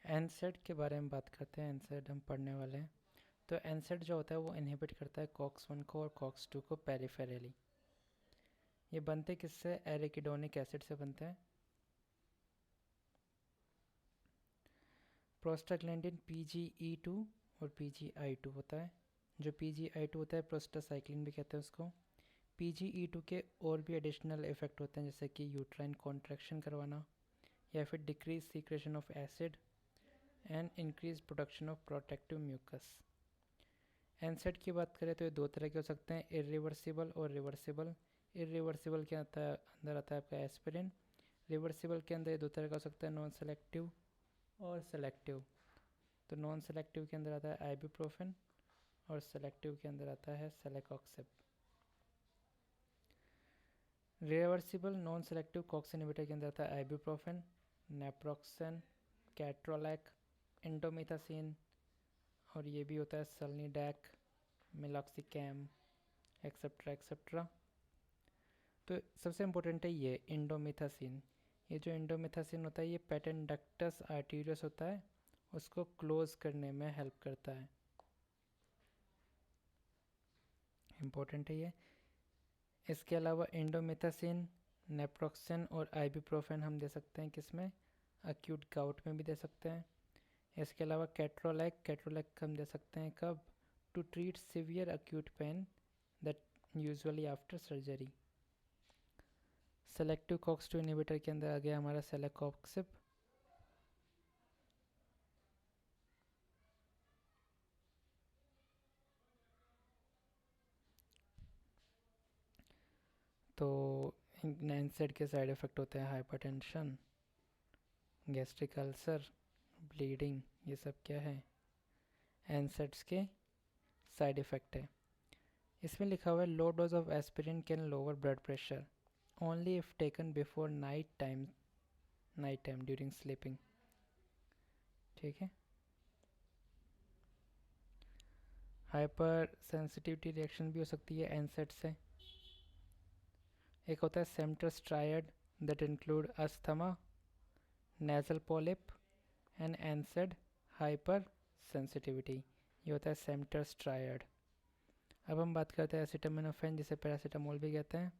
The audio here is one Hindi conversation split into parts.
एनसेड के बारे में बात करते हैं। एनसेड हम पढ़ने वाले हैं। तो एनसेड जो होता है वो इनहिबिट करता है कॉक्स 1 को और कॉक्स 2 को पेरिफेरली। ये बनते किससे? एरिकिडोनिक एसिड से बनते हैं। प्रोस्टाग्लैंडिन PGE2 और PGI2 होता है। जो PGI2 होता है प्रोस्टासाइक्लिन भी कहते हैं उसको। PGE2 के और भी एडिशनल इफेक्ट होते हैं, जैसे कि यूट्राइन कॉन्ट्रैक्शन करवाना या फिर decrease secretion of acid and increase production of protective mucus. NSAID की बात करें तो ये दो तरह के हो सकते हैं, इरिवर्सिबल और रिवर्सिबल। इरिवर्सिबल के अंदर आता है आपका एस्पिरिन। रिवर्सिबल के अंदर ये दो तरह का हो सकता है, नॉन सेलेक्टिव और सेलेक्टिव। तो नॉन सेलेक्टिव के अंदर आता है आइबुप्रोफेन और सेलेक्टिव के अंदर आता है celecoxib. Reversible non selective COX inhibitor के अंदर आता है आइबुप्रोफेन, नेप्रोक्सन, कैट्रोलैक, इंडोमिथासिन और ये भी होता है सल्नीडैक, मिलॉक्सिकैम एक्सेट्रा एक्सेट्रा। तो सबसे इम्पोर्टेंट है ये इंडोमिथासिन। ये जो इंडोमिथासिन होता है ये पेटेंट डक्टस आर्टीरियस होता है, उसको क्लोज करने में हेल्प करता है। इम्पोर्टेंट है ये। इसके अलावा इंडोमिथासिन, नेप्रोक्सन और आइबुप्रोफेन हम दे सकते हैं किसमें? अक्यूट गाउट में भी दे सकते हैं। इसके अलावा कैट्रोलैक हम दे सकते हैं कब? To treat severe acute pain that usually after surgery. Selective COX 2 inhibitor के अंदर आ गया हमारा सेलेकॉक्सिब। तो एनसेड के साइड इफ़ेक्ट होते हैं हाइपरटेंशन, गैस्ट्रिक अल्सर, ब्लीडिंग। ये सब क्या है? एनसेड्स के साइड इफ़ेक्ट है। इसमें लिखा हुआ है low dose of aspirin can lower blood pressure only if taken before night time during sleeping. ठीक है। हाइपर सेंसिटिविटी रिएक्शन भी हो सकती है एनसेड से। एक होता है Samter's triad that include asthma, nasal polyp and NSAID hypersensitivity. ये होता है सेम्टर्स ट्रायड। अब हम बात करते हैं एसिटामिनोफेन, जिसे पैरासीटामोल भी कहते हैं।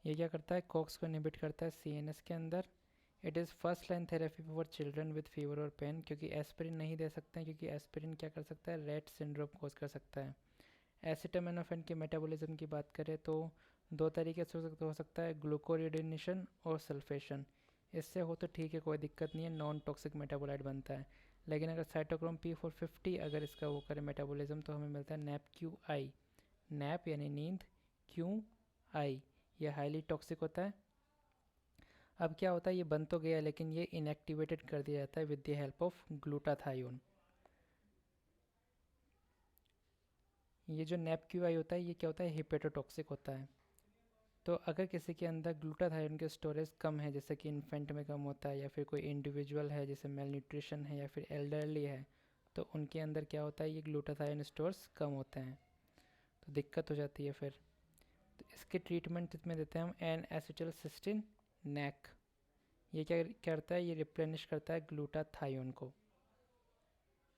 ये क्या करता है? कॉक्स को इनहिबिट करता है CNS के अंदर। It is first line therapy for children with fever और पेन, क्योंकि एस्पिरिन नहीं दे सकते हैं, क्योंकि एस्पिरिन क्या कर सकता है? रेट सिंड्रोम कॉज कर सकता है। एसिटामिनोफेन के मेटाबॉलिज्म की बात करें तो दो तरीके से हो सकता है, ग्लूकोरिडेनेशन और सल्फेशन। इससे हो तो ठीक है, कोई दिक्कत नहीं है, नॉन टॉक्सिक मेटाबोलाइट बनता है। लेकिन अगर साइटोक्रोम P450 अगर इसका वो करे मेटाबॉलिज्म, तो हमें मिलता है NAPQI। नैप यानी नींद, QI ये हाईली टॉक्सिक होता है। अब क्या होता है, ये बन तो गया लेकिन ये इनएक्टिवेटेड कर दिया जाता है with the help of glutathione. ये जो NAPQI होता है ये क्या होता है? हिपेटोटॉक्सिक होता है। तो अगर किसी के अंदर ग्लूटाथायोन की स्टोरेज कम है, जैसे कि इन्फेंट में कम होता है, या फिर कोई इंडिविजुअल है जैसे मेल न्यूट्रिशन है या फिर एल्डरली है, तो उनके अंदर क्या होता है? ये ग्लूटाथायोन स्टोर्स कम होते हैं, तो दिक्कत हो जाती है फिर। तो इसके ट्रीटमेंट में देते हैं हम एन एसिटिलसिस्टिन NAC। ये क्या करता है? ये रिप्लेनिश करता है ग्लूटाथायोन को।